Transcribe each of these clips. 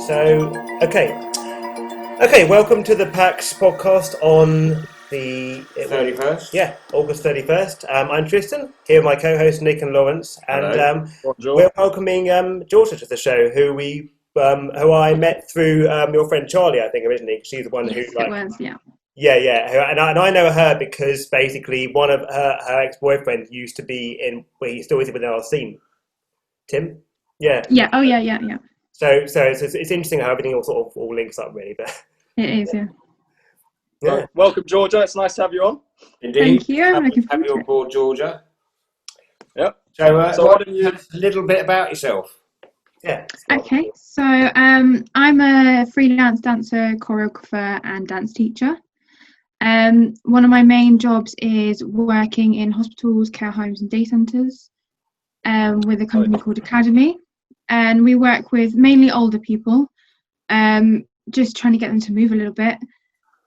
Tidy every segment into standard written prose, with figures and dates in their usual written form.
Okay, welcome to the PAC's podcast on the 31st. Yeah, August 31st. I'm Tristan, here with my co-host Nick and Lawrence, and Bonjour. we're welcoming Georgia to the show, who I met through your friend Charlie, I think, originally. She's the one who, it was, yeah. Yeah, and I know her because basically one of her ex-boyfriends used to be in, well, he still is within our scene. Tim? Yeah. Yeah, oh yeah. So it's interesting how everything all links up, really. But it is, yeah. Well, welcome, Georgia. It's nice to have you on. Indeed. Thank you. I'm looking Have forward you to on it. board, Georgia? Yep. So why don't you tell us a little bit about yourself? Yeah. Okay, so I'm a freelance dancer, choreographer, and dance teacher. One of my main jobs is working in hospitals, care homes, and day centres with a company called Academy. And we work with mainly older people, just trying to get them to move a little bit.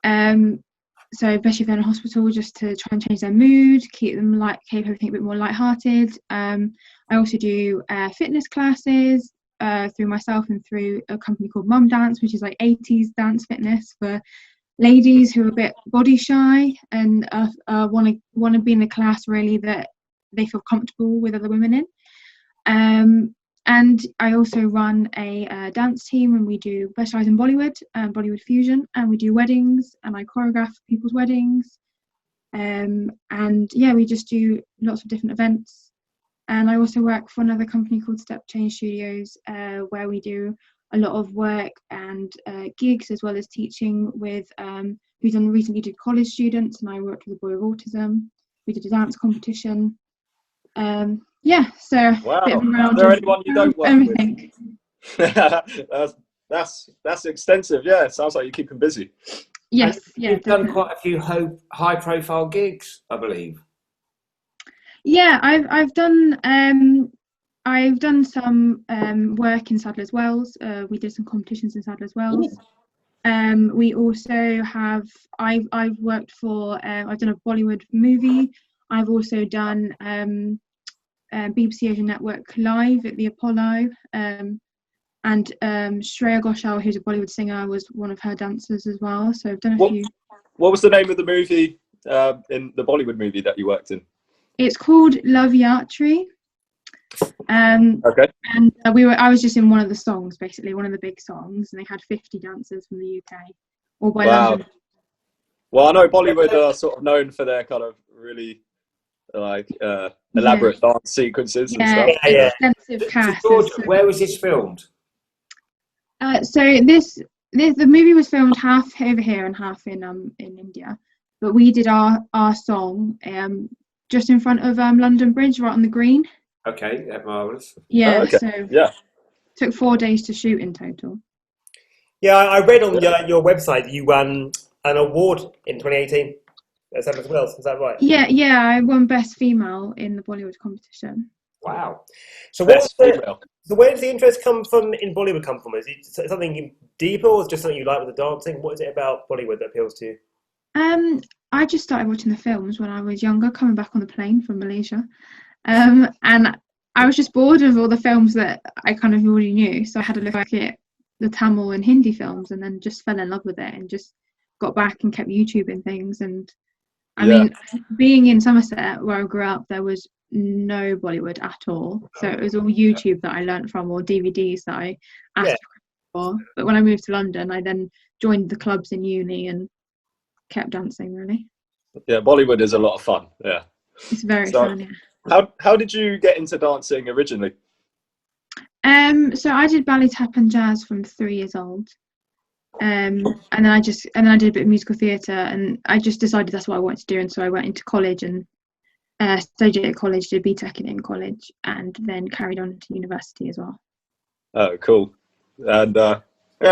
So especially if they're in a hospital, just to try and change their mood, keep everything a bit more lighthearted. I also do fitness classes through myself and through a company called Mum Dance, which is like 80s dance fitness for ladies who are a bit body shy and want to be in a class really that they feel comfortable with other women in. And I also run a dance team, and we do specialise in Bollywood and Bollywood fusion, and we do weddings, and I choreograph people's weddings. And yeah, we just do lots of different events. And I also work for another company called Step Change Studios, where we do a lot of work and gigs, as well as teaching with recently did college students, and I worked with a boy with autism. We did a dance competition. Yeah, so Wow. bit of a round Is there of anyone you don't work everything. with? that's extensive. Yeah, it sounds like you're keeping busy. Yes, yeah. You've done quite a few high-profile gigs, I believe. Yeah, I've done some work in Sadler's Wells. We did some competitions in Sadler's Wells. We also have I've worked for I've done a Bollywood movie. I've also done BBC Asian Network Live at the Apollo, and Shreya Ghoshal, who's a Bollywood singer, was one of her dancers as well. So I've done a few. What was the name of the movie in the Bollywood movie that you worked in? It's called Love Yatri. Okay. And I was just in one of the songs, basically one of the big songs, and they had 50 dancers from the UK, all by London. Well, I know Bollywood are sort of known for their kind of really elaborate dance sequences and stuff. Extensive cast. So Georgia, where was this filmed? So the movie was filmed half over here and half in India, but we did our song just in front of London Bridge, right on the Green. Okay, marvellous. Yeah, okay. So took 4 days to shoot in total. Yeah, I read on your website you won an award in 2018 at Sadler's Wells. Is that right? Yeah, I won Best Female in the Bollywood competition. Wow. So where does the interest come from in Bollywood come from? Is it something deeper, or is it just something you like with the dancing? What is it about Bollywood that appeals to you? I just started watching the films when I was younger, coming back on the plane from Malaysia. And I was just bored of all the films that I kind of already knew. So I had a look at the Tamil and Hindi films, and then just fell in love with it and just got back and kept YouTubing things. And I mean, being in Somerset, where I grew up, there was no Bollywood at all. So it was all YouTube that I learnt from, or DVDs that I asked for. But when I moved to London, I then joined the clubs in uni and kept dancing, really. Yeah, Bollywood is a lot of fun. Yeah. It's very fun, yeah. How did you get into dancing originally? So I did ballet, tap and jazz from 3 years old. And then I did a bit of musical theatre, and I just decided that's what I wanted to do, and so I went into college and studied at college, did BTEC in college, and then carried on to university as well. Oh, cool. And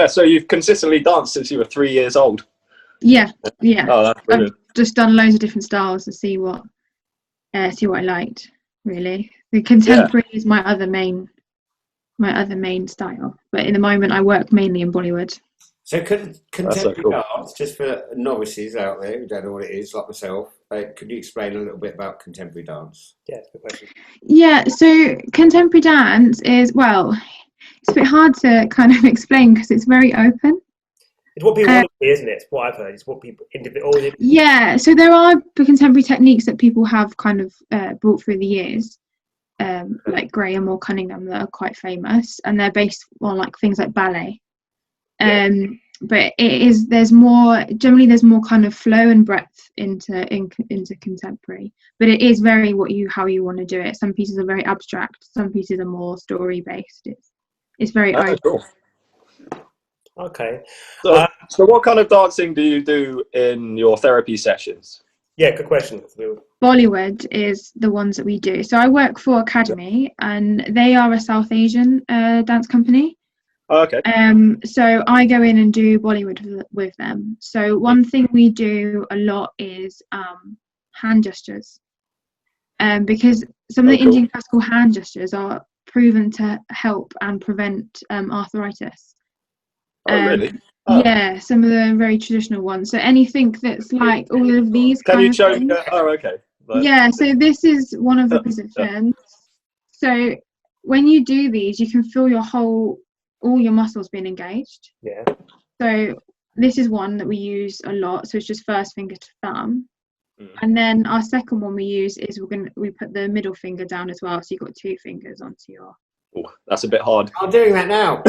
so you've consistently danced since you were 3 years old? Yeah. Oh, that's brilliant. I've just done loads of different styles to see what I liked, really. The contemporary is my other main style, but in the moment I work mainly in Bollywood. So contemporary dance, just for novices out there who don't know what it is, like myself, could you explain a little bit about contemporary dance? Yeah, good question. Yeah, so contemporary dance is, well, It's a bit hard to kind of explain because it's very open. It's what people want to see, isn't it? It's what I've heard. It's what people Yeah, so there are contemporary techniques that people have kind of brought through the years, like Graham or Cunningham, that are quite famous, and they're based on like things like ballet. But there's more kind of flow and breadth into contemporary. But it is very how you want to do it. Some pieces are very abstract. Some pieces are more story based. It's very open. Cool. Okay. So what kind of dancing do you do in your therapy sessions? Yeah, good question. Bollywood is the ones that we do. So I work for Academy, and they are a South Asian dance company. Oh, okay. So I go in and do Bollywood with them. So one thing we do a lot is hand gestures, because some of the Indian classical hand gestures are proven to help and prevent arthritis. Really? Yeah, some of the very traditional ones. So anything that's like all of these Can you show things. me? Oh, okay. Yeah, so this is one of the positions. So when you do these, you can feel all your muscles being engaged. Yeah. So this is one that we use a lot. So it's just first finger to thumb. And then our second one we use is we put the middle finger down as well. So you've got 2 fingers onto your. Oh, that's a bit hard. I'm doing that now.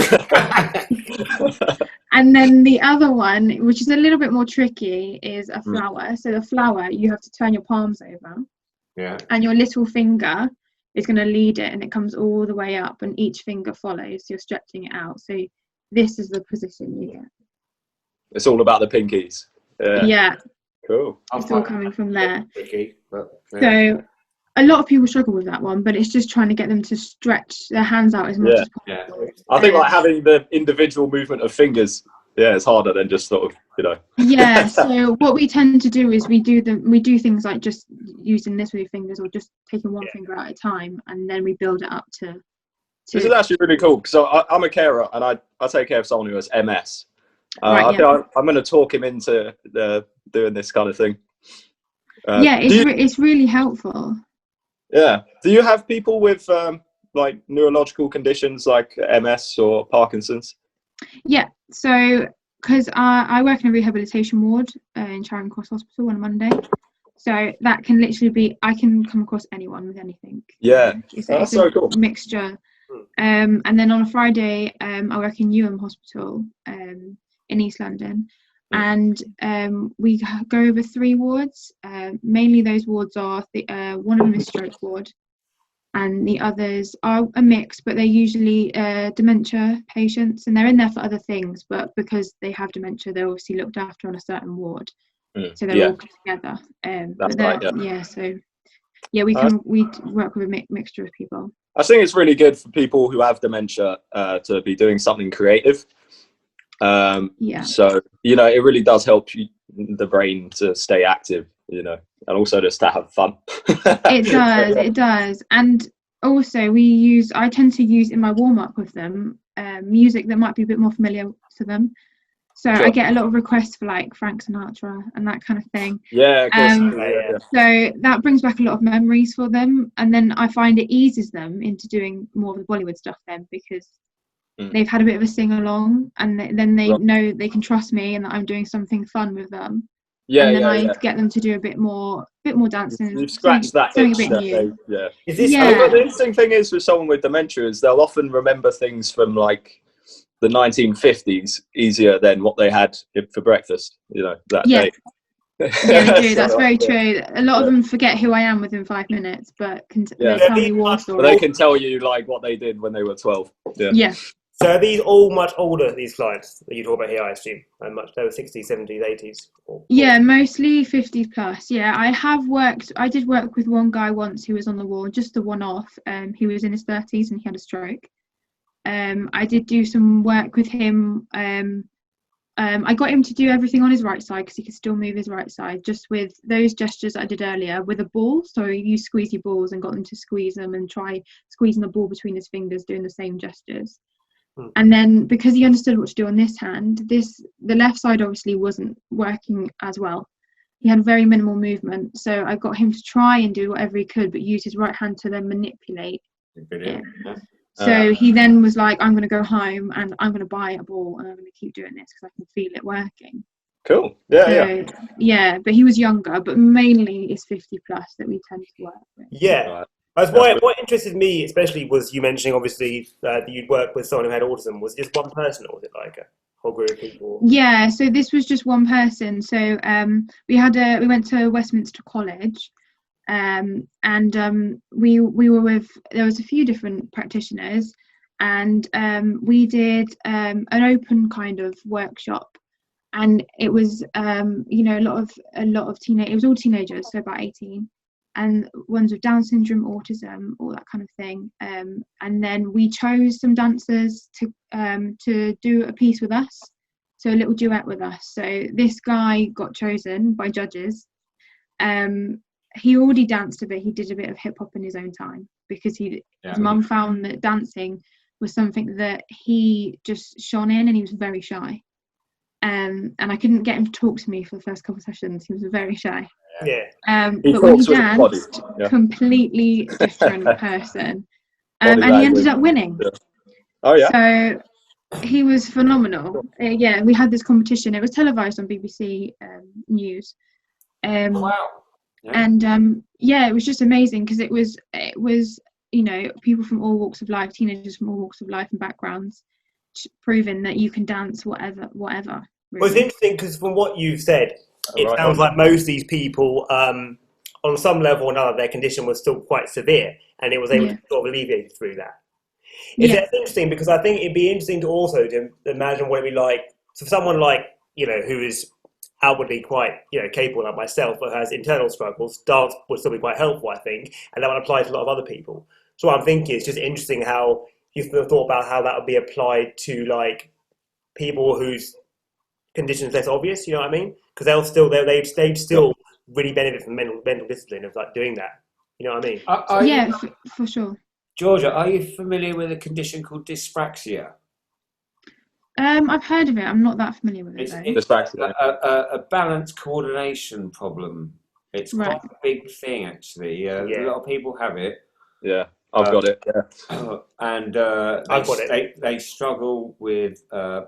And then the other one, which is a little bit more tricky, is a flower. So the flower, you have to turn your palms over. Yeah. And your little finger is going to lead it, and it comes all the way up, and each finger follows. So you're stretching it out. So this is the position you get. It's all about the pinkies. Yeah. Cool. It's all coming from there. Tricky, but, yeah. So a lot of people struggle with that one, but it's just trying to get them to stretch their hands out as much as possible. Yeah. I think like having the individual movement of fingers, it's harder than just sort of, Yeah. So what we tend to do is we do things like just using this with your fingers, or just taking one finger at a time, and then we build it up to. This is actually really cool. So I'm a carer, and I take care of someone who has MS. Right, I think I'm going to talk him into doing this kind of thing. It's really helpful. Yeah. Do you have people with like neurological conditions like MS or Parkinson's? Yeah. So because I work in a rehabilitation ward in Charing Cross Hospital on a Monday, so that can literally be, I can come across anyone with anything. Yeah. It's so a cool. mixture. And then on a Friday, I work in Newham Hospital in East London. And we go over 3 wards. Mainly those wards are one of them is stroke ward, and the others are a mix, but they're usually dementia patients, and they're in there for other things, but because they have dementia, they're obviously looked after on a certain ward, so they're all together. That's right. So we work with a mixture of people. I think it's really good for people who have dementia to be doing something creative. So it really does help the brain to stay active, and also just to have fun. It does. And also I tend to use in my warm-up with them music that might be a bit more familiar to them, so I get a lot of requests for like Frank Sinatra and that kind of thing. Of course. So that brings back a lot of memories for them, and then I find it eases them into doing more of the Bollywood stuff then, because they've had a bit of a sing along, and then they know they can trust me and that I'm doing something fun with them. And then I get them to do a bit more dancing. You've scratched that itch. The interesting thing is with someone with dementia is they'll often remember things from like the 1950s easier than what they had for breakfast, that day. Yeah, they do. That's very true. A lot of them forget who I am within 5 minutes, but they tell me war stories. They can tell you like what they did when they were 12. Yeah. So are these all much older, these clients that you talk about here, I assume? And much, they were 60s, 70s, 80s? Yeah, mostly 50 plus. Yeah, I did work with one guy once who was on the wall, just the one-off. He was in his 30s and he had a stroke. I did do some work with him. I got him to do everything on his right side because he could still move his right side, just with those gestures I did earlier with a ball. So you squeeze your balls and got them to squeeze them and try squeezing the ball between his fingers, doing the same gestures. And then because he understood what to do on this hand, the left side obviously wasn't working as well. He had very minimal movement, so I got him to try and do whatever he could, but use his right hand to then manipulate. So he then was like, I'm going to go home and I'm going to buy a ball and I'm going to keep doing this because I can feel it working. Cool. Yeah, but he was younger, but mainly it's 50 plus that we tend to work with. Yeah. What interested me especially was you mentioning obviously that you'd work with someone who had autism. Was it just one person, or was it like a whole group of people? Yeah, so this was just one person. So we went to Westminster College, and we were with, there was a few different practitioners, and we did an open kind of workshop, and it was a lot of teenage, it was all teenagers, so about 18. And ones with Down syndrome, autism, all that kind of thing. And then we chose some dancers to do a piece with us, so a little duet with us. So this guy got chosen by judges. He already danced a bit. He did a bit of hip hop in his own time because his mum found that dancing was something that he just shone in, and he was very shy. And I couldn't get him to talk to me for the first couple of sessions. He was very shy. But when he danced, completely different person, and he ended up winning. So he was phenomenal. We had this competition. It was televised on BBC News. Wow. And it was just amazing because it was people from all walks of life, teenagers from all walks of life and backgrounds, proving that you can dance whatever. Really. Well, it's interesting because from what you've said, it sounds like most of these people, on some level or another, their condition was still quite severe, and it was able to sort of alleviate through that. It's interesting because I think it'd be interesting to also to imagine what it'd be like for someone like, who is outwardly quite, capable like myself, but has internal struggles. Dance would still be quite helpful, I think, and that would apply to a lot of other people. So what I'm thinking is just interesting how you've thought about how that would be applied to like people whose conditions less obvious, you know what I mean? Because they'd still really benefit from mental discipline of like doing that. You know what I mean? For sure. Georgia, are you familiar with a condition called dyspraxia? I've heard of it. I'm not that familiar with it. It's a balance coordination problem. It's quite a big thing, actually. A lot of people have it. Yeah, I've got it. Yeah, and they struggle with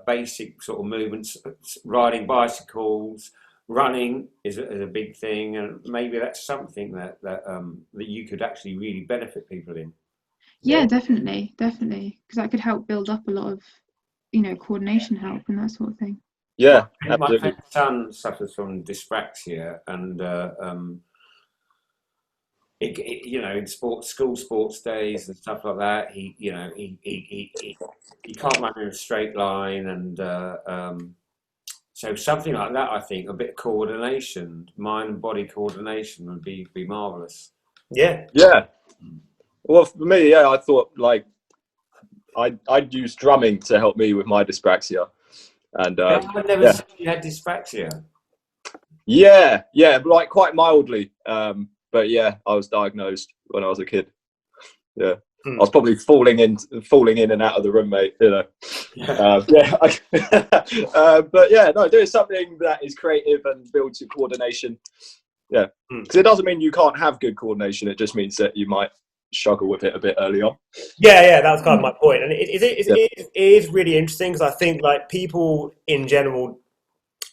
basic sort of movements. Riding bicycles, running is a big thing, and maybe that's something that you could actually really benefit people in. Yeah, definitely, because that could help build up a lot of, coordination help and that sort of thing. Yeah, my friend's son suffers from dyspraxia, and in school sports days and stuff like that, he can't run in a straight line, and so something like that, I think, a bit of coordination, mind and body coordination would be marvelous. Yeah. Well, for me, I thought like I'd use drumming to help me with my dyspraxia, and I've never seen you had dyspraxia. Yeah, like quite mildly. But I was diagnosed when I was a kid. Yeah, I was probably falling in and out of the room, mate. But doing something that is creative and builds your coordination. Yeah, because it doesn't mean you can't have good coordination. It just means that you might struggle with it a bit early on. Yeah, that was kind of my point, and it is really interesting because I think like people in general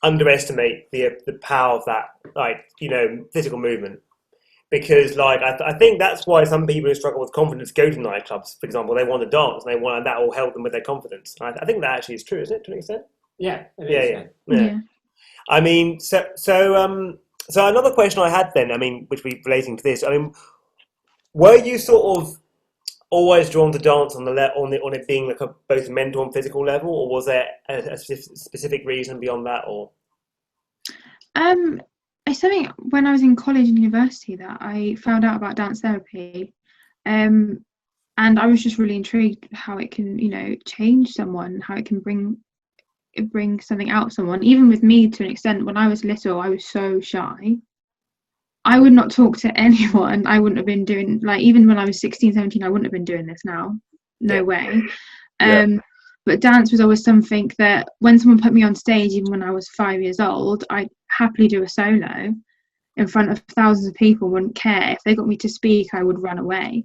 underestimate the power of that, like physical movement. Because like I think that's why some people who struggle with confidence go to nightclubs, for example. They want to dance and that will help them with their confidence. I think that actually is true, isn't it, to an extent? Yeah. It is. Yeah. I mean, so another question I had then, I mean, which we relating to this, I mean, were you sort of always drawn to dance on it being like both mental and physical level, or was there a specific reason beyond that, or? It's something when I was in college and university that I found out about dance therapy, and I was just really intrigued how it can, change someone, how it can bring something out of someone. Even with me, to an extent, when I was little, I was so shy. I would not talk to anyone. I wouldn't have been doing, like, even when I was 16, 17, I wouldn't have been doing this now. No way. But dance was always something that when someone put me on stage, even when I was 5 years old, I'd happily do a solo in front of thousands of people, wouldn't care. If they got me to speak, I would run away.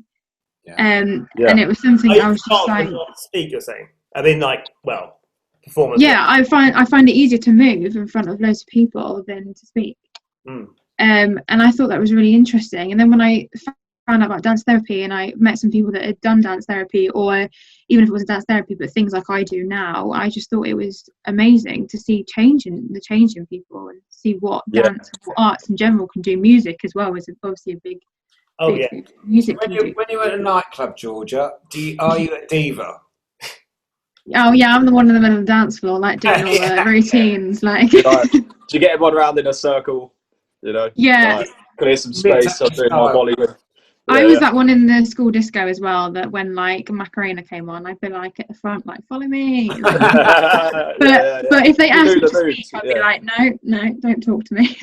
And it was something I was just like, speak, you're saying? I mean, like, well, performance. Yeah, I find it easier to move in front of loads of people than to speak. And I thought that was really interesting. And then when I found out about dance therapy, and I met some people that had done dance therapy, or even if it wasn't dance therapy, but things like I do now, I just thought it was amazing to see the change in people, and see what dance, what arts in general can do. Music as well is obviously a big music. When you're at a nightclub, Georgia, are you a diva? Oh yeah, I'm the one in the middle of the dance floor, like doing all the routines. Like, do you get everyone around in a circle? You know, yeah, clear some space. I'm doing my Bollywood. I was that one in the school disco as well, that when like Macarena came on, I'd be like at the front, like, follow me. Like, but if they asked me to speak, I'd be like, no, don't talk to me.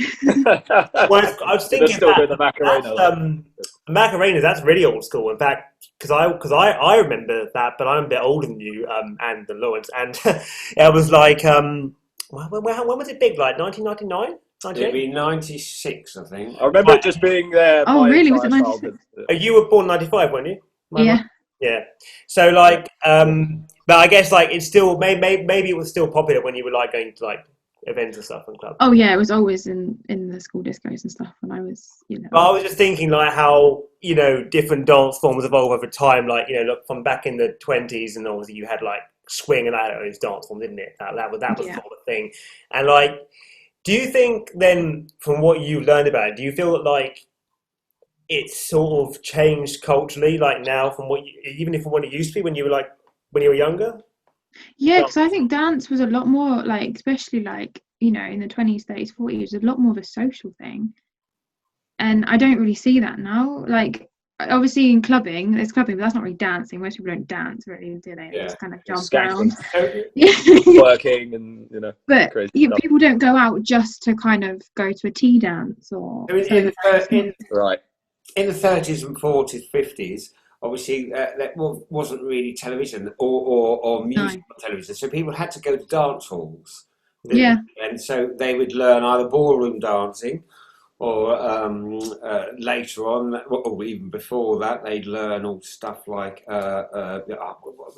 Well, I was thinking still doing the Macarena. Macarena, that's really old school. In fact, because I remember that, but I'm a bit older than you, and than Lawrence, and it was like, when was it big? Like 1999? It'd be 96, I think. I remember it just being there. Oh, really? Was it 96? You were born 95, weren't you? Yeah. So like, but I guess like it's still maybe it was still popular when you were like going to like events and stuff and clubs. Oh yeah, it was always in the school discos and stuff when I was, But I was just thinking like how different dance forms evolve over time. Like look from back in the 20s, and obviously you had like swing and that those dance forms, didn't it? That was sort of a thing, and like. Do you think then, from what you learned about it, do you feel that like it's sort of changed culturally, like now from what even from what it used to be when you were younger? Yeah, because I think dance was a lot more like, especially like in the 20s, 30s, 40s, it was a lot more of a social thing, and I don't really see that now. Like obviously in clubbing, there's clubbing, but that's not really dancing. Most people don't dance really, do they? They just kind of jump around, working, and But people don't go out just to kind of go to a tea dance or. Right. In the 30s and 40s, 50s, obviously there wasn't really television or music on television, so people had to go to dance halls. And so they would learn either ballroom dancing. Or later on, or even before that, they'd learn all stuff like what was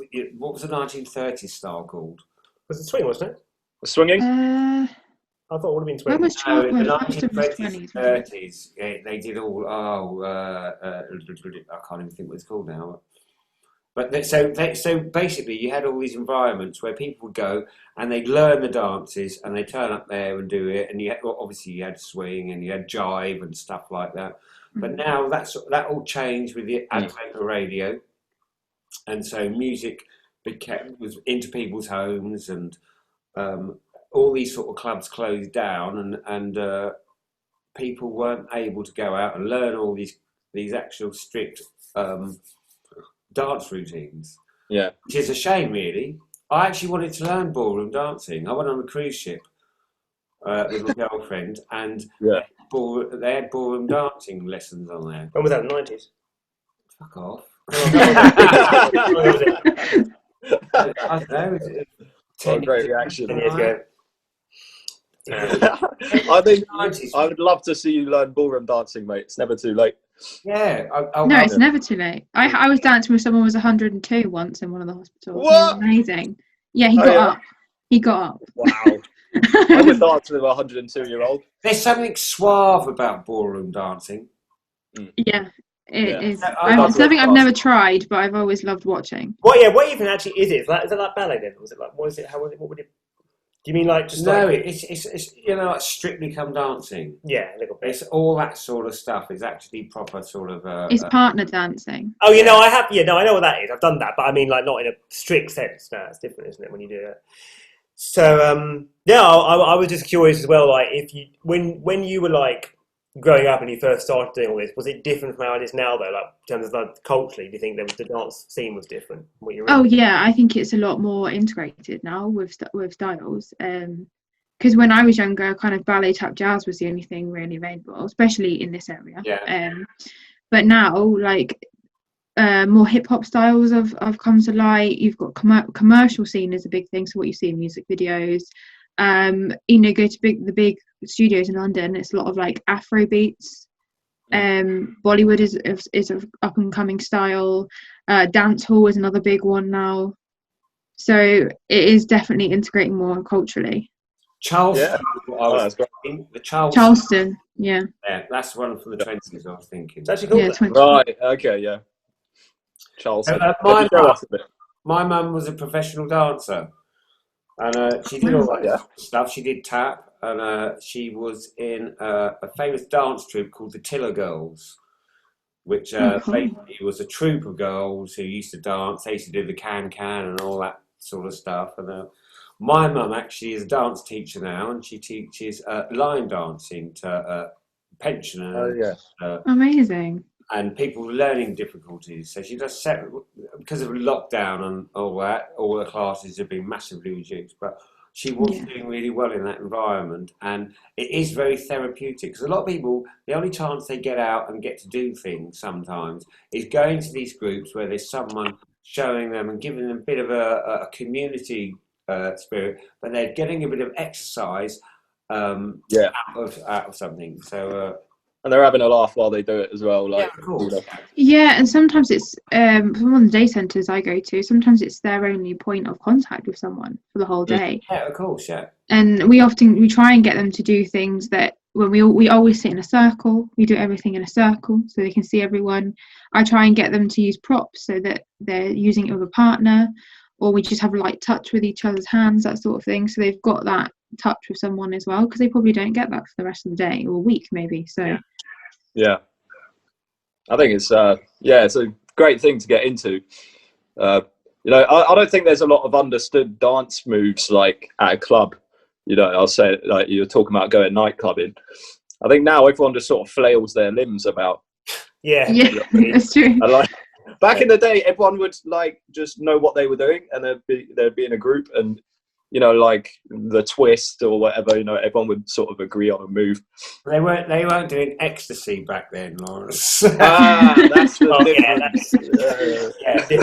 the 1930s style called? Was it swing, wasn't it? Swinging? I thought it would have been swing. In the 1920s, 30s, they did all. I can't even think what it's called now. But so basically, you had all these environments where people would go and they'd learn the dances and they turn up there and do it. And obviously you had swing and you had jive and stuff like that. But now that all changed with the advent of radio, and so music was into people's homes, and all these sort of clubs closed down, and people weren't able to go out and learn all these actual strict. Dance routines, which is a shame, really. I actually wanted to learn ballroom dancing. I went on a cruise ship with my girlfriend, and they had ballroom dancing lessons on there. When was that? The 90s? Fuck off. I don't know. 10 great reaction. 10 years ago. I think I would love to see you learn ballroom dancing, mate. It's never too late. Yeah. It's never too late. I was dancing with someone who was 102 once in one of the hospitals. What? Amazing. Yeah, he got up. He got up. Wow. I would dance with a 102-year-old. There's something suave about ballroom dancing. Yeah, it is. It's something I've never tried, but I've always loved watching. What even actually is it? Is that like ballet then? Was it like, what is it? How was it? What would it? Do you mean like just it's like Strictly Come Dancing? Yeah, a little bit. It's all that sort of stuff. It's actually proper sort of. It's partner dancing. Oh, I have. Yeah, no, I know what that is. I've done that, but I mean, like, not in a strict sense. No, it's different, isn't it, when you do it? So, I was just curious as well. Like, if you when you were like growing up and you first started doing all this, was it different from how it is now, though? Like, in terms of like, culturally, do you think the dance scene was different? Oh yeah, I think it's a lot more integrated now with styles. Because when I was younger, kind of ballet tap jazz was the only thing really available, especially in this area. Yeah. But now, like, more hip hop styles have come to light. You've got commercial scene is a big thing. So what you see in music videos, go to the big studios in London. It's a lot of like Afro beats, Bollywood is an up and coming style. Dance hall is another big one now. So it is definitely integrating more culturally. Charleston. Charleston, yeah. Yeah, that's one from the 20s. I was thinking. It's actually cool. Yeah, right. Okay. Yeah. Charleston. My mum was a professional dancer, and she did all that stuff. She did tap, and she was in a famous dance troupe called the Tiller Girls, which basically was a troupe of girls who used to dance. They used to do the can and all that sort of stuff. And my mum actually is a dance teacher now, and she teaches line dancing to pensioners. Amazing. And people with learning difficulties. So she does because of lockdown and all that, all the classes have been massively reduced. But she was doing really well in that environment, and it is very therapeutic. Because a lot of people, the only chance they get out and get to do things sometimes is going to these groups where there's someone showing them and giving them a bit of a community spirit, but they're getting a bit of exercise out of something. So. And they're having a laugh while they do it as well. Like, of course. Yeah, and sometimes it's from one of the day centres I go to, sometimes it's their only point of contact with someone for the whole day. Yeah, of course, yeah. And we try and get them to do things that when we always sit in a circle, we do everything in a circle so they can see everyone. I try and get them to use props so that they're using it with a partner, or we just have a light touch with each other's hands, that sort of thing. So they've got that touch with someone as well, because they probably don't get that for the rest of the day or a week maybe. So yeah, I think it's it's a great thing to get into. I don't think there's a lot of understood dance moves like at a club. I'll say, like, you're talking about going nightclubbing. I think now everyone just sort of flails their limbs about. Yeah, that's true. And back in the day, everyone would just know what they were doing, and they'd be in a group, and like the twist or whatever, everyone would sort of agree on a move. They weren't doing ecstasy back then, Lawrence. That's the difference.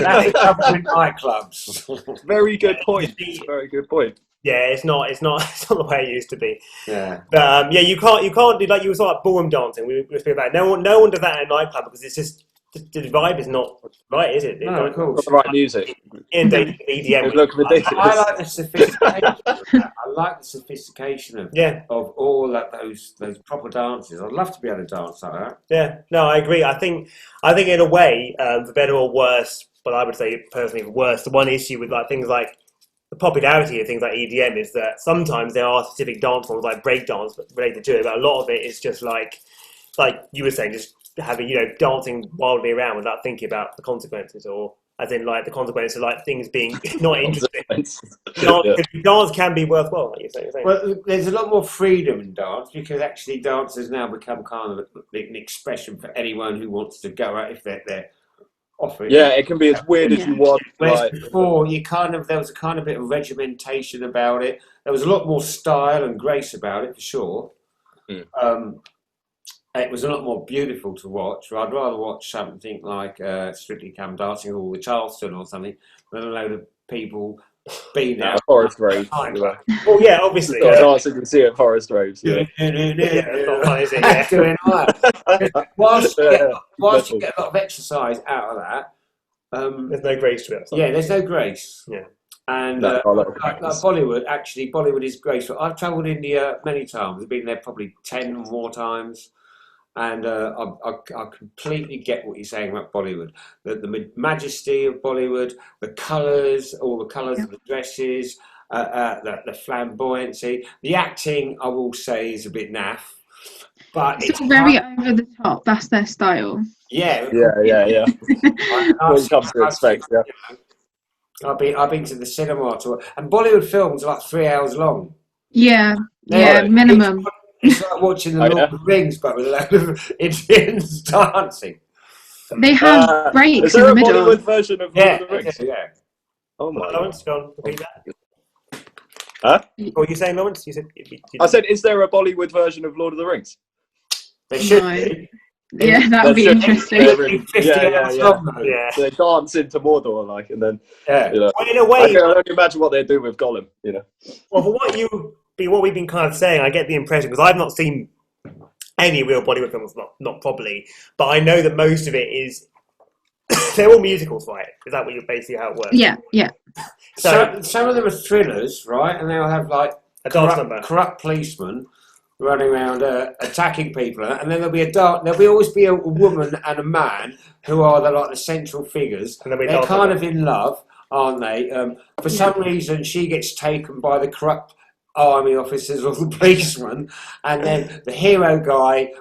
That's covered in nightclubs. Very good point. Very good point. Yeah, it's not the way it used to be. Yeah. But you can't do, like you were like ballroom dancing. We speak about no one does that at a nightclub because it's just the vibe is not right, is it? No, of course. Not the right music. In EDM, look ridiculous. I like the sophistication. I like the sophistication of all those proper dances. I'd love to be able to dance like that. Yeah, no, I agree. I think in a way, for better or worse, but I would say personally for worse, the one issue with like things like the popularity of things like EDM is that sometimes there are specific dance forms like breakdance related to it, but a lot of it is just like you were saying, just having dancing wildly around without thinking about the consequences, or as in like the consequences of like things being not interesting. Dance can be worthwhile, like you're saying. Well, there's a lot more freedom in dance because actually dance has now become kind of an expression for anyone who wants to go out if they're offering. Yeah, it can be as weird as you want. Whereas before, there was a kind of bit of regimentation about it. There was a lot more style and grace about it, for sure. It was a lot more beautiful to watch. I'd rather watch something like Strictly Come Dancing or the Charleston or something than a load of people being there. Forest Raves. Well, yeah, obviously. Dancing you can see at Forest Raves. Yeah, that's not fun, is it? Yeah. Doing all that. Whilst you get a lot of exercise out of that, there's no grace to it. Yeah, there's no grace. Yeah. And like Bollywood, actually, Bollywood is graceful. I've travelled India many times. I've been there probably 10 or more times. And I completely get what you're saying about Bollywood. The majesty of Bollywood, the colours, all the colours of the dresses, the flamboyancy. The acting, I will say, is a bit naff. But it's very over the top. That's their style. Yeah. What comes to expect, I've been to the cinema tour, and Bollywood films are like 3 hours long. Yeah, minimum. It's like watching the Lord of the Rings, but with a load of Indians dancing. They have breaks is there in the middle. Bollywood version of Lord of the Rings? Yeah. Oh my Lawrence, go on, repeat that. Huh? What were you saying, Lawrence? You said. I said, is there a Bollywood version of Lord of the Rings? There should be. Yeah, that would be interesting. Yeah. So they dance into Mordor, and then. Yeah. Well, in a way, I can only imagine what they do with Gollum. Well, for what we've been kind of saying, I get the impression, because I've not seen any real Bollywood films, not probably, but I know that most of it is they're all musicals, right? Is that what you're basically how it works? Yeah, yeah. So some of them are thrillers, right? And they'll have like a dance number, corrupt policemen running around attacking people, and then there'll always be a woman and a man who are like the central figures. And they're kind of in love, aren't they? For some reason, she gets taken by the corrupt army officers or the policeman, and then the hero guy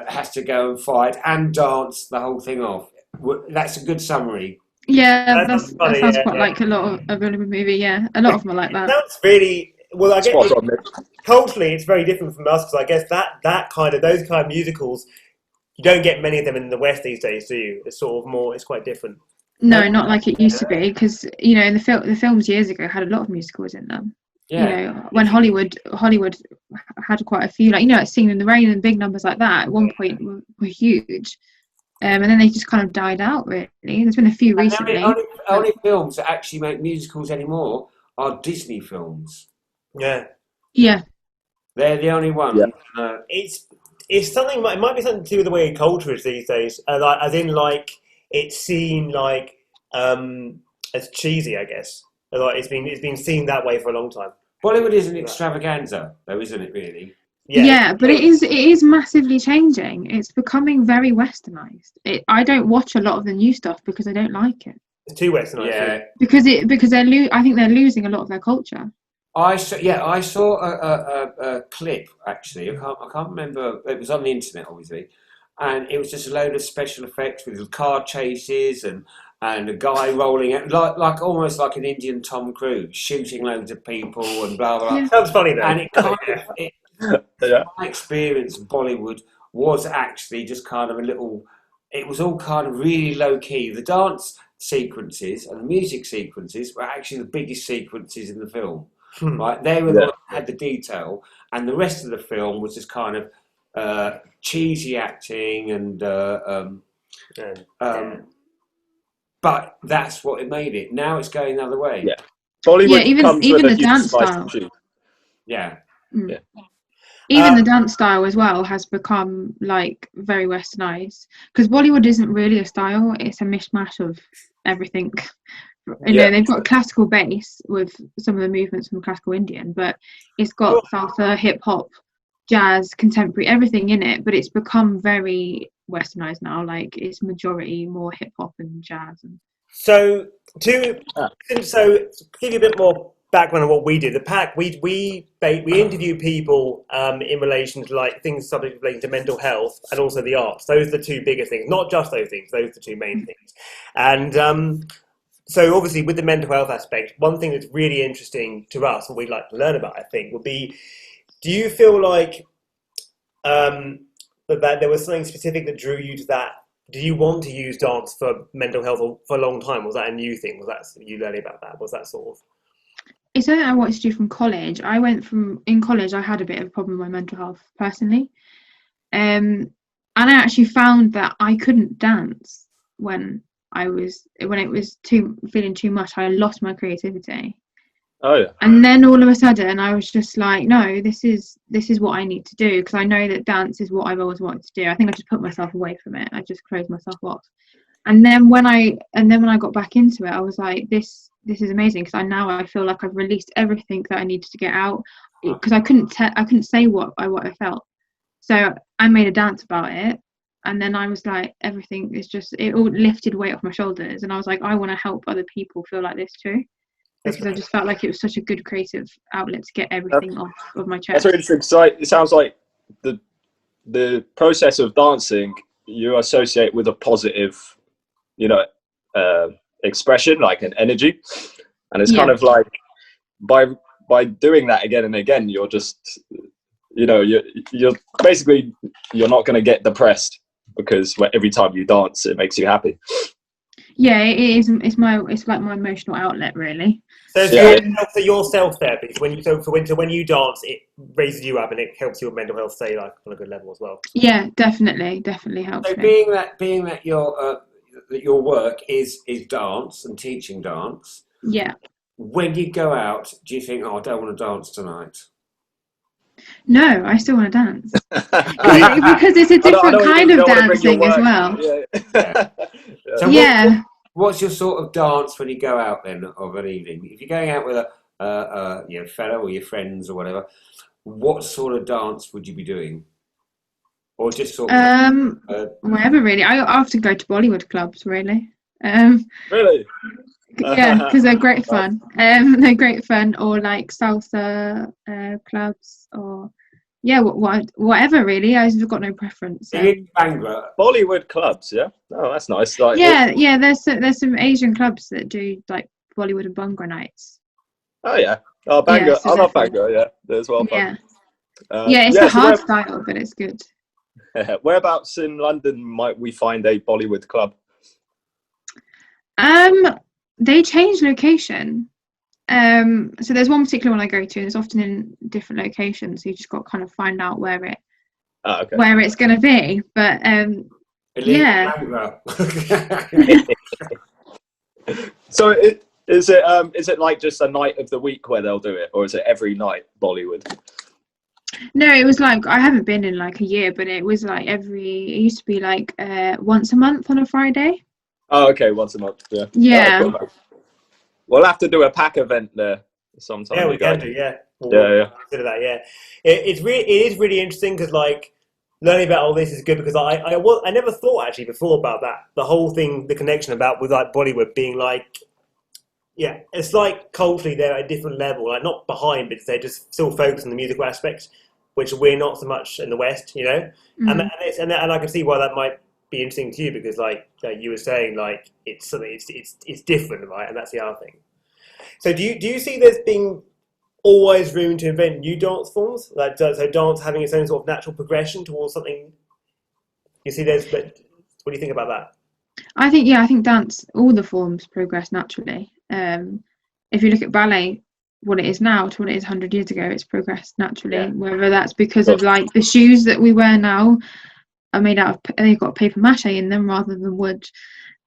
has to go and fight and dance the whole thing off. That's a good summary. Yeah, that sounds quite like a lot of a Bollywood movie. Yeah, a lot of them are like that. That's really well. I guess culturally, it's very different from us because I guess those kind of musicals, you don't get many of them in the West these days, do you? It's sort of more. It's quite different. No, not like it used to be, because in the films years ago had a lot of musicals in them. Yeah. When Hollywood had quite a few, like Singing in the Rain and big numbers like that at one point were huge. And then they just kind of died out, really. There's been a few recently. Only films that actually make musicals anymore are Disney films. Yeah. Yeah. They're the only ones. Yeah. It's something. It might be something to do with the way culture is these days. As in, like, it's seen like as cheesy, I guess. Like it's been seen that way for a long time. Bollywood is an extravaganza, though, isn't it? Really. Yeah, but it is massively changing. It's becoming very westernized. I don't watch a lot of the new stuff because I don't like it. It's too westernized. Yeah. Because I think they're losing a lot of their culture. I saw a clip actually. I can't remember. It was on the internet, obviously, and it was just a load of special effects with car chases and a guy rolling it like almost like an Indian Tom Cruise shooting loads of people and blah blah. Yeah. Sounds funny though. And it kind of my experience of Bollywood was actually just kind of it was all kind of really low key. The dance sequences and the music sequences were actually the biggest sequences in the film. Right, they were the ones that had the detail, and the rest of the film was just kind of cheesy acting and but that's what it made it. Now it's going the other way. Yeah, Bollywood even the dance style. Yeah. Mm. Yeah. Even the dance style as well has become like very westernized, because Bollywood isn't really a style; it's a mishmash of everything. They've got a classical base with some of the movements from classical Indian, but it's got salsa, hip hop, jazz, contemporary, everything in it. But it's become very westernized now. Like it's majority more hip hop and jazz. So to give you a bit more background on what we do, the PAC, we interview people in relation to like things subject relating to mental health and also the arts. Those are the two biggest things, not just those things. Those are the two main things, and. So obviously with the mental health aspect, one thing that's really interesting to us, and we'd like to learn about, I think, would be, do you feel like that there was something specific that drew you to that? Do you want to use dance for mental health for a long time? Was that a new thing? Was that you learning about that? Was that sort of? It's something I wanted to do from college. In college, I had a bit of a problem with my mental health personally. And I actually found that I couldn't dance when it was feeling too much. I lost my creativity. Oh yeah. And then all of a sudden I was just like, no, this is what I need to do, because I know that dance is what I've always wanted to do. I think I just put myself away from it. I just closed myself off. And then when I got back into it, I was like, this is amazing, because I feel like I've released everything that I needed to get out, because I couldn't say what I felt. So I made a dance about it. And then I was like, everything is it all lifted weight off my shoulders. And I was like, I want to help other people feel like this too. Because I just felt like it was such a good creative outlet to get everything off of my chest. That's really interesting. So it sounds like the process of dancing, you associate with a positive, expression, like an energy. And it's kind of like, by doing that again and again, you're just, you're basically, you're not going to get depressed, because every time you dance, it makes you happy. Yeah, it is. It's like my emotional outlet, really. So it's your self therapy. When you dance, it raises you up and it helps your mental health stay like on a good level as well. Yeah, definitely helps. So being that your work is dance and teaching dance. Yeah. When you go out, do you think, I don't want to dance tonight? No, I still want to dance. Because it's a different kind of dancing as well. Yeah. So Yeah. what's your sort of dance when you go out then of an evening? If you're going out with a fellow or your friends or whatever, what sort of dance would you be doing? Or just sort of wherever really. I often go to Bollywood clubs really. Really? Yeah, because they're great fun. They're great fun, or like salsa clubs, or yeah, whatever really. I've got no preference. Bollywood clubs, yeah. Oh, that's nice. Like, yeah. There's some Asian clubs that do like Bollywood and Bhangra nights. Oh yeah. Oh, Bhangra. Yeah, so I love Bhangra. Yeah, there's well fun. Yeah, it's a hard style, but it's good. Whereabouts in London might we find a Bollywood club? They change location. So there's one particular one I go to, and it's often in different locations. So you just got to kind of find out where it's going to be. But yeah. So is it like just a night of the week where they'll do it, or is it every night Bollywood? No, it was like, I haven't been in like a year, but it was like it used to be like once a month on a Friday. Oh, okay, once a month. Yeah. Yeah. Oh, cool. We'll have to do a PAC event there sometime. Yeah, we can do. Yeah. We'll consider that. Yeah. It is really interesting because like learning about all this is good because I never thought actually before about that, the whole thing, the connection about with like Bollywood being like, yeah, it's like culturally they're at a different level, like not behind, but they're just still focused on the musical aspects, which we're not so much in the West, you know. And I can see why that might be interesting to you because like you were saying, like it's something, it's different, right? And that's the other thing. So do you see there's been always room to invent new dance forms, like so dance having its own sort of natural progression towards something? You see there's, but what do you think about that? I think dance, all the forms progress naturally. If you look at ballet, what it is now to what it is 100 years ago, it's progressed naturally. Whether that's because of like the shoes that we wear now are made out of, they've got paper mache in them rather than wood,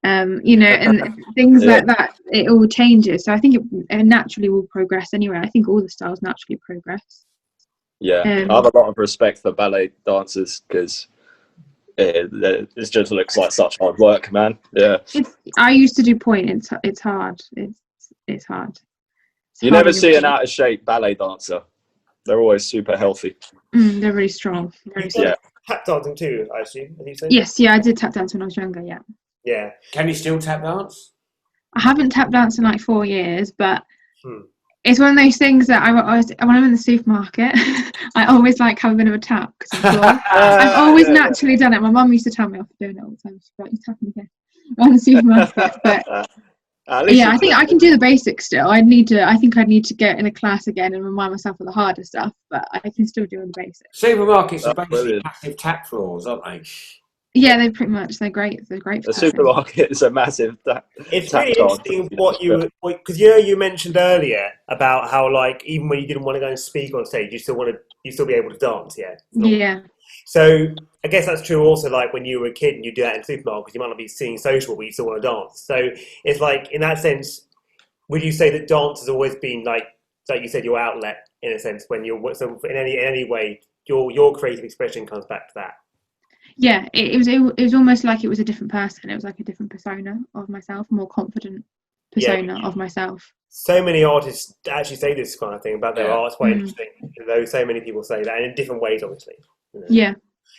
you know, and things like that. It all changes. So I think it naturally will progress anyway. I think all the styles naturally progress. Yeah, I have a lot of respect for ballet dancers because it just looks like such hard work, man. Yeah. I used to do point. It's hard. It's hard. You never see an out of shape ballet dancer. They're always super healthy. They're really strong. Yeah. Tap dancing too, I assume. Have you said? Yes, yeah, I did tap dance when I was younger. Yeah. Yeah. Can you still tap dance? I haven't tap danced in like 4 years, but it's one of those things that when I'm in the supermarket, I always like have a bit of a tap because I'm sure I've always naturally done it. My mum used to tell me off for doing it all the time. She's like, "You tapping again?" around the supermarket, but. Yeah, I think I can do the basics still. I think I'd need to get in a class again and remind myself of the harder stuff, but I can still do the basics. Supermarkets are basically massive tap floors, aren't they? Yeah, they're great. They're great for the supermarket is a massive it's really interesting because you mentioned earlier about how like even when you didn't want to go and speak on stage, you still be able to dance. Yeah. So I guess that's true also like when you were a kid and you do that in the supermarket because you might not be seeing social but you still want to dance. So it's like in that sense, would you say that dance has always been like you said, your outlet in a sense when you're so in any way your creative expression comes back to that? Yeah, it was almost like it was a different person. It was like a different persona of myself, more confident persona of myself. So many artists actually say this kind of thing about their art. It's quite interesting. Though so many people say that, and in different ways, obviously. You know. Yeah.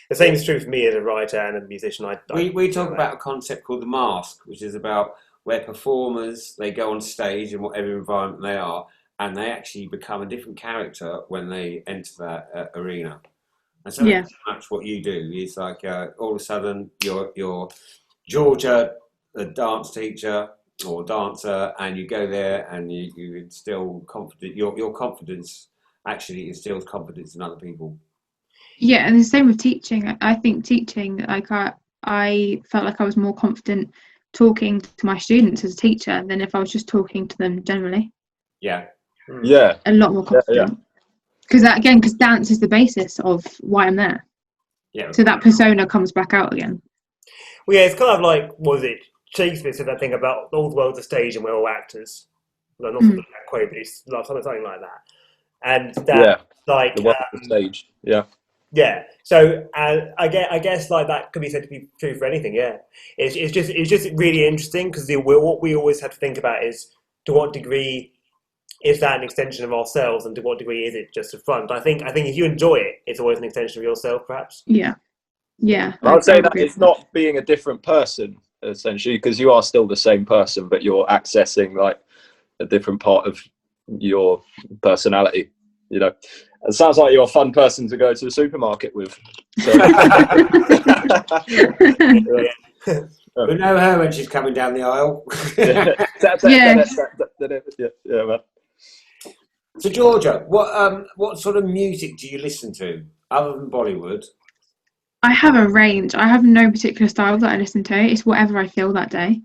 The same is true for me as a writer and a musician. We talk about a concept called the mask, which is about where performers, they go on stage in whatever environment they are, and they actually become a different character when they enter that arena. And so that's much what you do. It's like all of a sudden you're Georgia, a dance teacher or dancer, and you go there and you instill confidence. Your confidence actually instills confidence in other people. Yeah, and the same with teaching. I think teaching, like I felt like I was more confident talking to my students as a teacher than if I was just talking to them generally. Yeah. A lot more confident. Because dance is the basis of why I'm there. Yeah. So that persona comes back out again. Well, yeah, it's kind of like, was it Shakespeare said that thing about all the world's a stage and we're all actors. Well, not that quote, but it's something like that. and that like the one on the stage. Yeah, so I guess like that could be said to be true for anything. Yeah, it's just really interesting because what we always have to think about is to what degree is that an extension of ourselves, and to what degree is it just a front? I think if you enjoy it, it's always an extension of yourself, perhaps. Yeah. I would say that it's not being a different person essentially, because you are still the same person, but you're accessing like a different part of your personality. You know, it sounds like you're a fun person to go to the supermarket with. So. We know her when she's coming down the aisle. Man. So Georgia, what sort of music do you listen to other than Bollywood? I have a range. I have no particular style that I listen to. It's whatever I feel that day.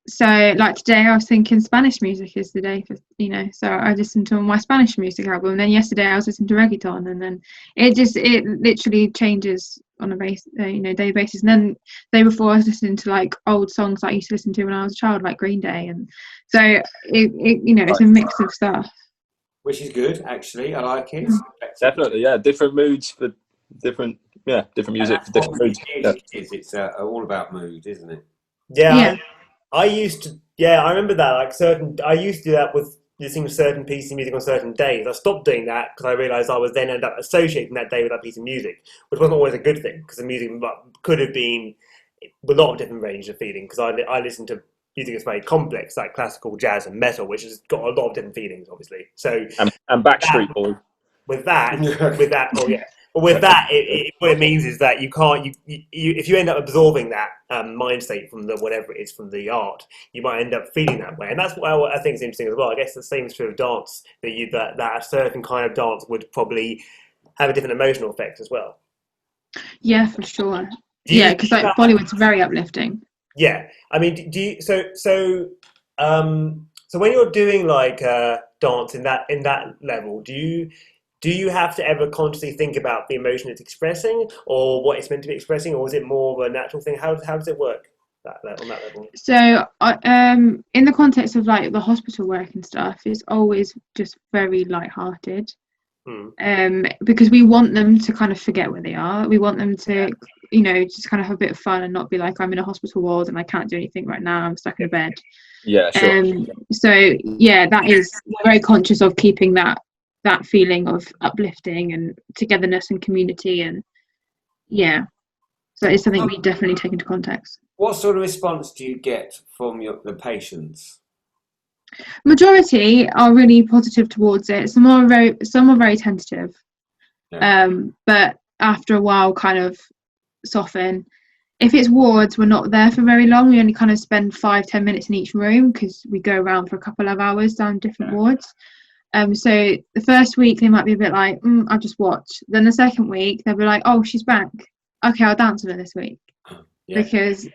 So like today I was thinking Spanish music is the day for, so I listened to my Spanish music album, and then yesterday I was listening to reggaeton, and then it literally changes on a daily basis. And then the day before I was listening to like old songs that I used to listen to when I was a child, like Green Day, and so it's a mix of stuff. Which is good, actually. I like it. Definitely, yeah. Different moods for different music for different moods. It's all about mood, isn't it? Yeah. I used to, I remember that. I used to do that with listening to certain pieces of music on certain days. I stopped doing that because I realised I was then end up associating that day with that piece of music, which wasn't always a good thing, because the music could have been a lot of different range of feeling. Because I listen to music that's very complex, like classical, jazz, and metal, which has got a lot of different feelings, obviously. So and Backstreet Boys. With that, But with that, what it means is that you can't. If you end up absorbing that mind state from whatever it is from the art, you might end up feeling that way, and that's what I think is interesting as well. I guess the same is true of dance. That a certain kind of dance would probably have a different emotional effect as well. Yeah, for sure. Because like Bollywood's very uplifting. Yeah, I mean, do you? So when you're doing like dance in that level, do you have to ever consciously think about the emotion it's expressing, or what it's meant to be expressing, or is it more of a natural thing? How does it work on that level? So, in the context of like the hospital work and stuff, it's always just very light-hearted. Because we want them to kind of forget where they are. We want them to, just kind of have a bit of fun and not be like, I'm in a hospital ward and I can't do anything right now. I'm stuck in a bed. Yeah, sure. That is, we're very conscious of keeping that feeling of uplifting and togetherness and community, and so it's something we definitely take into context. What sort of response do you get from the patients? Majority are really positive towards it. Some are very tentative, but after a while kind of soften. If it's wards, we're not there for very long. We only kind of spend 5-10 minutes in each room, because we go around for a couple of hours down different wards. So the first week they might be a bit like, I'll just watch. Then the second week they'll be like, oh, she's back. Okay, I'll dance with her this week. Because,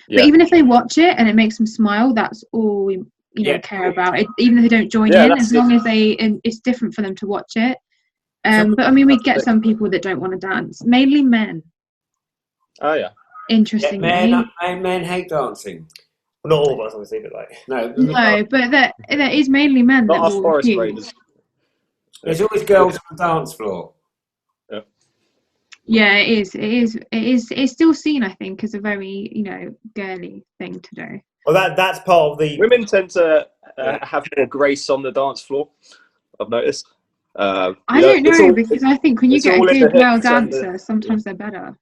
but even if they watch it and it makes them smile, that's all we care about. Even if they don't join in, as long as it's different for them to watch it. But I mean, we get some people that don't want to dance, mainly men. Oh yeah. Interestingly, men hate dancing. Well, not all of us, obviously, but like no, but there is mainly men that will refuse. There's always girls on the dance floor. Yeah, it is. It's still seen, I think, as a very girly thing to do. Well, that's part of the. Women tend to have more grace on the dance floor, I've noticed. I don't know, because I think when you get a good male dancer, sometimes they're better.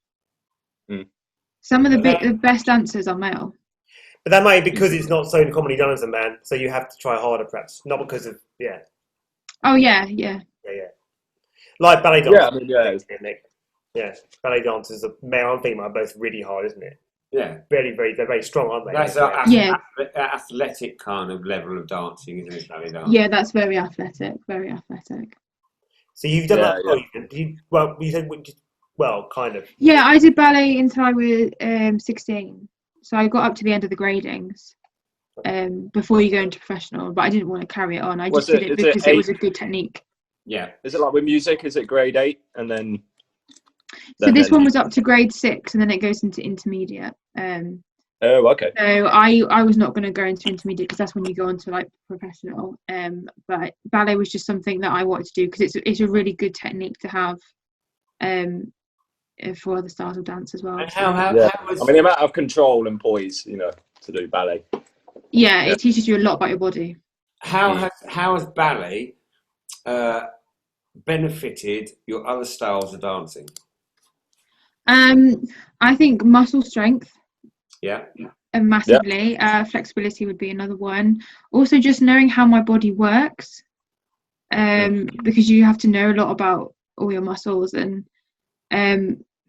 Some of the best dancers are male. But that might be because it's not so commonly done as a man, so you have to try harder, perhaps. Not because of Oh yeah. Like ballet dance. Yeah, I mean, yeah, ballet dancers, male and female, are both really hard, isn't it? Yeah, they're very strong, aren't they? That's athletic kind of level of dancing, isn't it? Ballet dance. Yeah, that's very athletic. Very athletic. So you've done that. You said kind of. Yeah, I did ballet until I was 16. So I got up to the end of the gradings before you go into professional, but I didn't want to carry it on. I just did it because it was a good technique. Yeah. Is it like with music? Is it grade 8 and then? So this one was up to grade 6, and then it goes into intermediate. Oh, okay. So I was not going to go into intermediate because that's when you go on to like professional. But ballet was just something that I wanted to do because it's a really good technique to have for other styles of dance as well. And So. how was, I mean, the amount of control and poise, to do ballet. Yeah, it teaches you a lot about your body. how has ballet benefited your other styles of dancing? I think muscle strength. Yeah. Massively. Flexibility would be another one. Also, just knowing how my body works, because you have to know a lot about all your muscles, and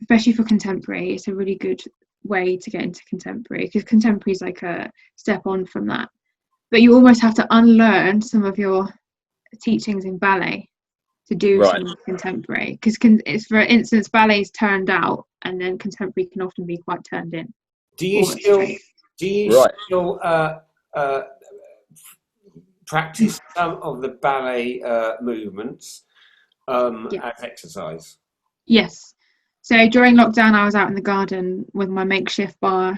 especially for contemporary, it's a really good way to get into contemporary because contemporary is like a step on from that. But you almost have to unlearn some of your teachings in ballet to do some contemporary because it's, for instance, ballet is turned out, and then contemporary can often be quite turned in. Do you still practice some of the ballet movements as exercise? Yes. So during lockdown, I was out in the garden with my makeshift bar,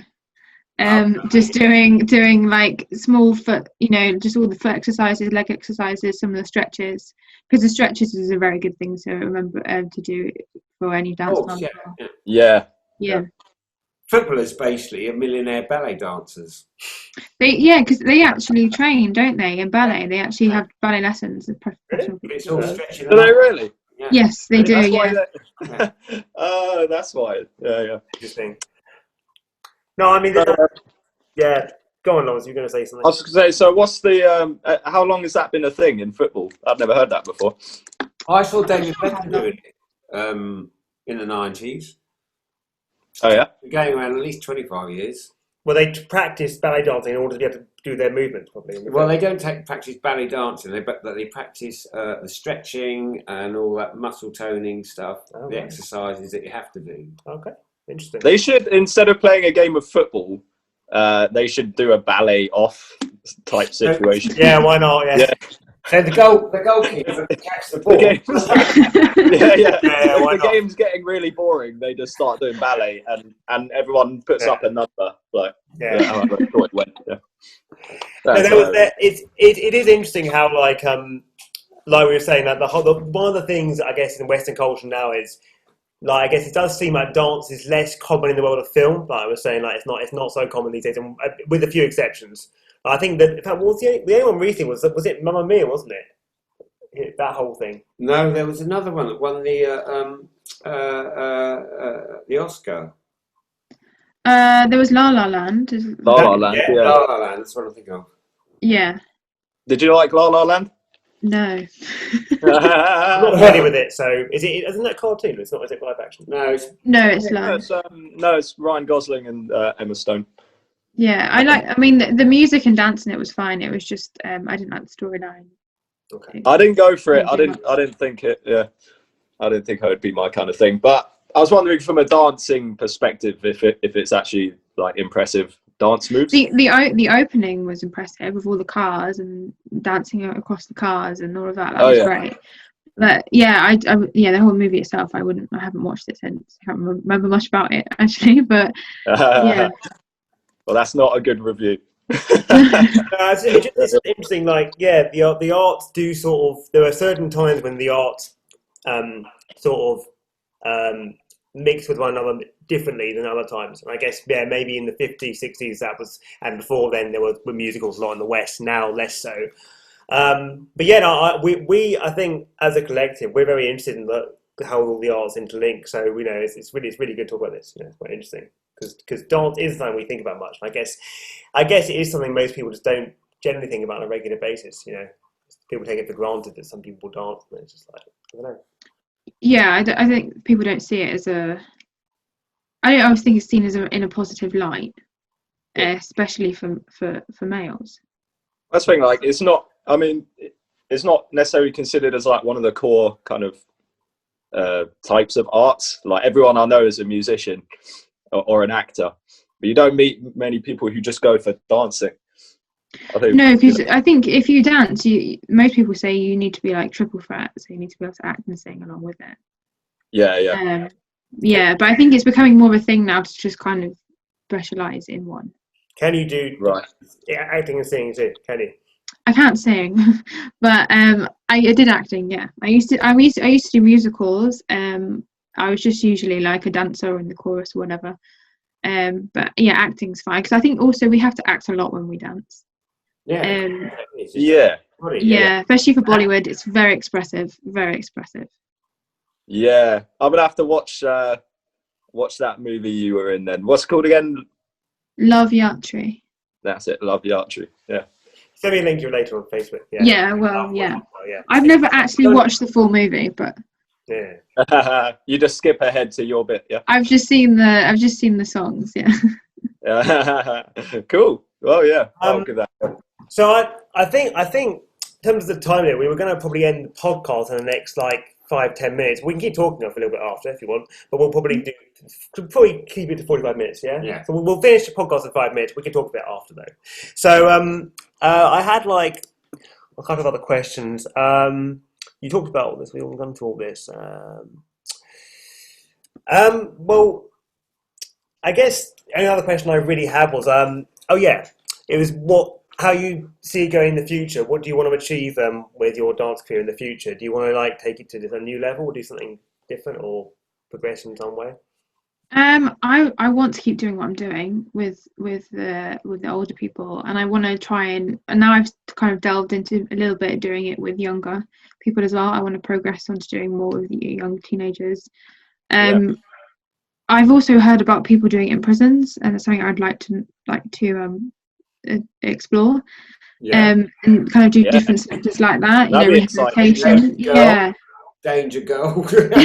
just doing like small foot, just all the foot exercises, leg exercises, some of the stretches, because the stretches is a very good thing to remember to do for any dance style. Yeah. Footballers basically are millionaire ballet dancers. Because they actually train, don't they? In ballet, they actually have ballet lessons. It's all stretching. Do they really? Yeah. Yes, they do. That's why. Oh, that's why. Yeah. Interesting. No, I mean, yeah. Go on, Lawrence. You're going to say something. I was going to say. So, what's the? How long has that been a thing in football? I've never heard that before. I saw David Beckham doing it in the 90s. Oh yeah. Going around at least 25 years. Well, they practice ballet dancing in order to be able to do their movements, probably. Well, they don't practice ballet dancing, but they practice the stretching and all that muscle toning stuff, exercises that you have to do. Okay, interesting. They should, instead of playing a game of football, they should do a ballet off type situation. Yeah, why not? Yeah. So the goalkeeper catch the ball. The game's getting really boring. They just start doing ballet, and everyone puts up a number. Like, it went. It is interesting how like we were saying that one of the things I guess in Western culture now is like I guess it does seem like dance is less common in the world of film. Like I was saying, like it's not so common these days, and with a few exceptions. I think that in fact, the only one recently was it Mamma Mia, wasn't it? That whole thing. No, there was another one that won the Oscar. There was La La Land. La La Land. Yeah, La La Land. That's what I think of. Yeah. Did you like La La Land? No. I'm not familiar with it. So isn't that cartoon? It's not. Is it live action? No, it's live. It's Ryan Gosling and Emma Stone. Yeah, I mean, the music and dancing, it was fine. It was just, I didn't like the storyline. Okay. I didn't go for it. I didn't think it. Yeah, I didn't think it would be my kind of thing. But I was wondering, from a dancing perspective, if it's actually like impressive dance moves. The opening was impressive with all the cars and dancing across the cars and all of that. That was great. But yeah, the whole movie itself, I haven't watched it since. I can't remember much about it actually. But yeah. Well, that's not a good review. It's interesting. Like, the arts do sort of. There are certain times when the arts mix with one another differently than other times. And I guess maybe in the 50s, 60s that was, and before then there were musicals a lot in the West. Now less so. But I think as a collective we're very interested in how all the arts interlink. So it's really good to talk about this. It's quite interesting. Because dance is something we think about much. I guess it is something most people just don't generally think about on a regular basis. People take it for granted that some people dance, and it's just like, I don't know. Yeah, I think people don't see it as I don't always think it's seen as in a positive light, especially for males. That's the thing. Like, it's not. I mean, it's not necessarily considered as like one of the core kind of types of arts. Like, everyone I know is a musician or an actor, but you don't meet many people who just go for dancing. I think if you dance, most people say you need to be like triple threat, so you need to be able to act and sing along with it. Yeah. But I think it's becoming more of a thing now to just kind of specialize in one. Can you do acting and singing too? Can you? I can't sing, but I did acting. Yeah, I used to do musicals. I was just usually like a dancer in the chorus or whatever. But yeah, acting's fine because I think also we have to act a lot when we dance. Yeah. Yeah, especially for Bollywood, it's very expressive, very expressive. Yeah, I'm gonna have to watch that movie you were in then. What's it called again? Love Yatri. That's it, Love Yatri. Yeah. Send me a link to it later on Facebook. Yeah. Yeah, well, yeah. I've never actually watched the full movie, but yeah. You just skip ahead to your bit, yeah. I've just seen the songs, yeah. Cool. Well, yeah. I'll give that. So I think in terms of the time here, we were going to probably end the podcast in the next like 5-10 minutes. We can keep talking for a little bit after if you want, but we'll probably keep it to 45 minutes. Yeah. So we'll finish the podcast in 5 minutes. We can talk a bit after though. So I had like a couple of other questions. You talked about all this. We've all gone through all this. Well, I guess the only other question I really had was it was how you see it going in the future. What do you want to achieve with your dance career in the future? Do you want to like take it to a new level, or do something different, or progress in some way? I want to keep doing what I'm doing with the older people, and I want to try and now I've kind of delved into a little bit doing it with younger people as well. I want to progress on to doing more with the young teenagers. I've also heard about people doing it in prisons, and it's something I'd like to explore. And kind of do different sectors like that. You know, rehabilitation. Yeah. Danger girl. You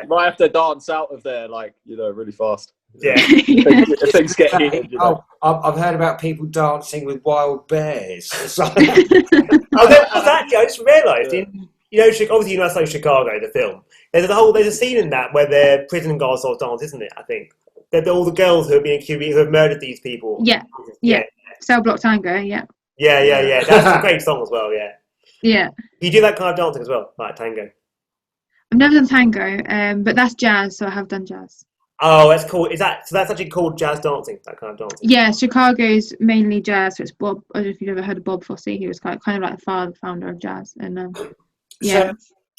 might have to dance out of there, like, really fast. Yeah. If things get heated. I've heard about people dancing with wild bears. I just realised obviously that's Chicago, the film. There's a scene in that where the prison guards sort of dance, isn't it? I think they're all the girls who have been accused, who have murdered these people. Yeah. Cell Block Tango. Yeah. That's a great song as well. Yeah. You do that kind of dancing as well, like tango? I've never done tango, but that's jazz, so I have done jazz. Oh, that's cool. That's actually called jazz dancing, that kind of dancing? Yeah, Chicago's mainly jazz, so it's Bob. I don't know if you've ever heard of Bob Fosse. He was kind of like the founder of jazz. And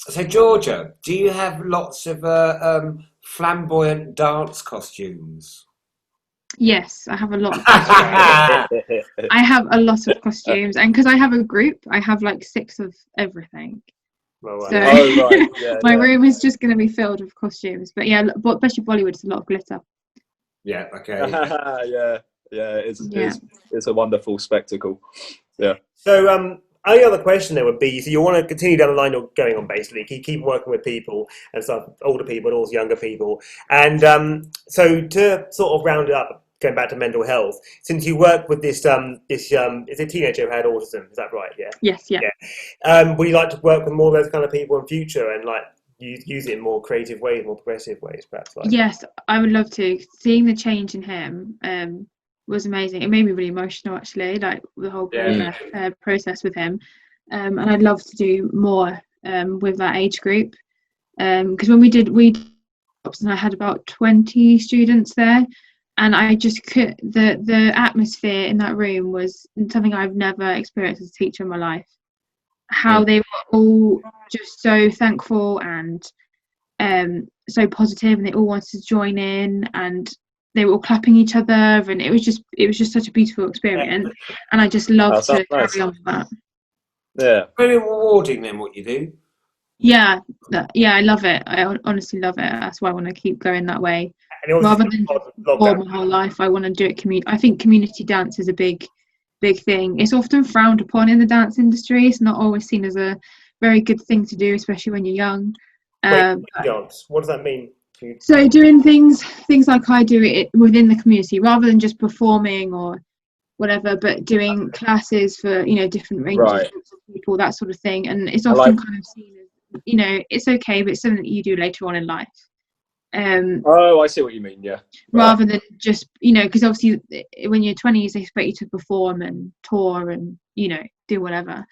So Georgia, do you have lots of flamboyant dance costumes? Yes, I have a lot of costumes. I have a lot of costumes, and because I have a group, I have like 6 of everything. So my room is just going to be filled with costumes. But yeah, especially Bollywood, it's a lot of glitter. Yeah. Okay. It's a wonderful spectacle. Yeah. So only other question there would be, so you want to continue down the line you're going on, basically keep working with people and stuff, older people and also younger people, and so to sort of round it up, going back to mental health, since you work with this is a teenager who had autism, is that right? Yes. Would you like to work with more of those kind of people in future and like use it in more creative ways, more progressive ways, perhaps? Yes, I would love to. Seeing the change in him was amazing. It made me really emotional, actually, like the whole process with him, and I'd love to do more with that age group, because when we did and I had about 20 students there, and I just could, the atmosphere in that room was something I've never experienced as a teacher in my life. How they were all just so thankful and so positive, and they all wanted to join in, and they were all clapping each other, and it was just such a beautiful experience, and I just love to carry on with that. Yeah, very rewarding then what you do. Yeah, I love it. I honestly love it. That's why I want to keep going that way, rather than perform my whole life. I want to do it I think community dance is a big thing. It's often frowned upon in the dance industry. It's not always seen as a very good thing to do, especially when you're young. Dance. What does that mean? So doing things like I do it within the community, rather than just performing or whatever, but doing classes for different ranges of people, that sort of thing. And it's often kind of seen as it's okay, but it's something that you do later on in life. I see what you mean. Yeah. Rather than just because obviously when you're 20s, they expect you to perform and tour and do whatever.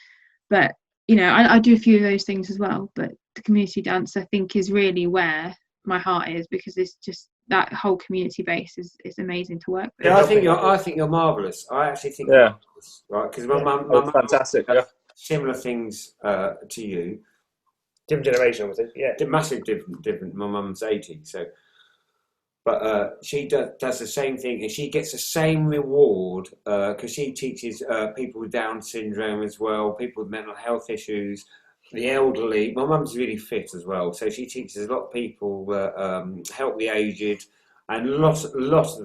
But I do a few of those things as well. But the community dance, I think, is really where my heart is, because it's just that whole community base is amazing to work with. Yeah, I think you're marvellous. I actually think you're marvellous, right? Because my mum fantastic. Similar things to you. Different generation, obviously. Yeah, massive different. My mum's 80, so. But she does the same thing, and she gets the same reward because she teaches people with Down syndrome as well, people with mental health issues, the elderly. My mum's really fit as well, so she teaches a lot of people help the aged, and lots of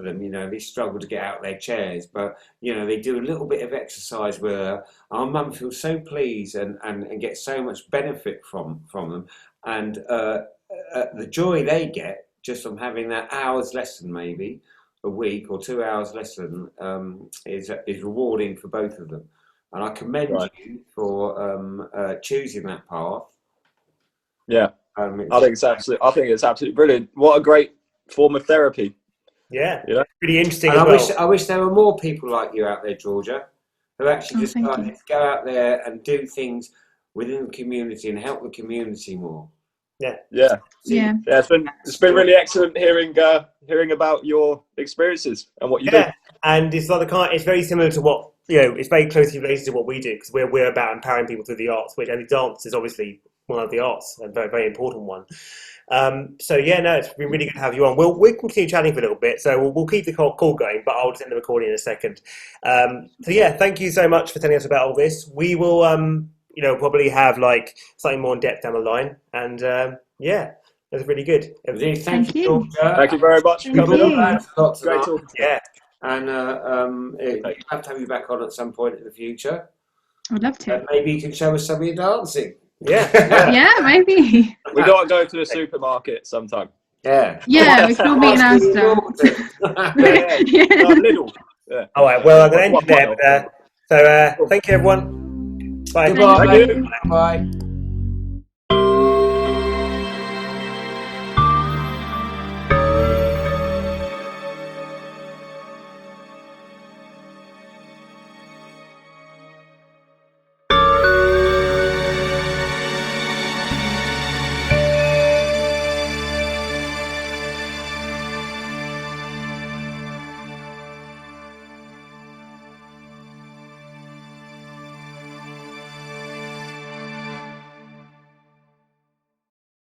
them, you know, they struggle to get out of their chairs, but you know, they do a little bit of exercise with her. Our mum feels so pleased and gets so much benefit from them, and the joy they get just from having that hour's lesson, maybe a week or 2 hours lesson, is rewarding for both of them. And I commend you for choosing that path. Yeah, I think it's absolutely brilliant. What a great form of therapy. Yeah, pretty interesting. And I wish there were more people like you out there, Georgia, who actually just go out there and do things within the community and help the community more. Yeah. It's been really excellent hearing about your experiences and what you do. And it's like it's very similar to what, you know, it's very closely related to what we do, because we're about empowering people through the arts, and dance is obviously one of the arts, a very, very important one. So it's been really good to have you on. We'll continue chatting for a little bit, so we'll keep the call going, but I'll just end the recording in a second. Thank you so much for telling us about all this. We will probably have like something more in depth down the line, and that's really good. Thank you. Thank you very much. Great talking. And we'll have to have you back on at some point in the future. I'd love to. Maybe you can show us some of your dancing. Yeah, maybe. We got to go to a supermarket sometime. Yeah, we can all meet in Asda. Little. Yeah. All right, well, I'm going to end it there. So thank you, everyone. Bye. Goodbye. Bye.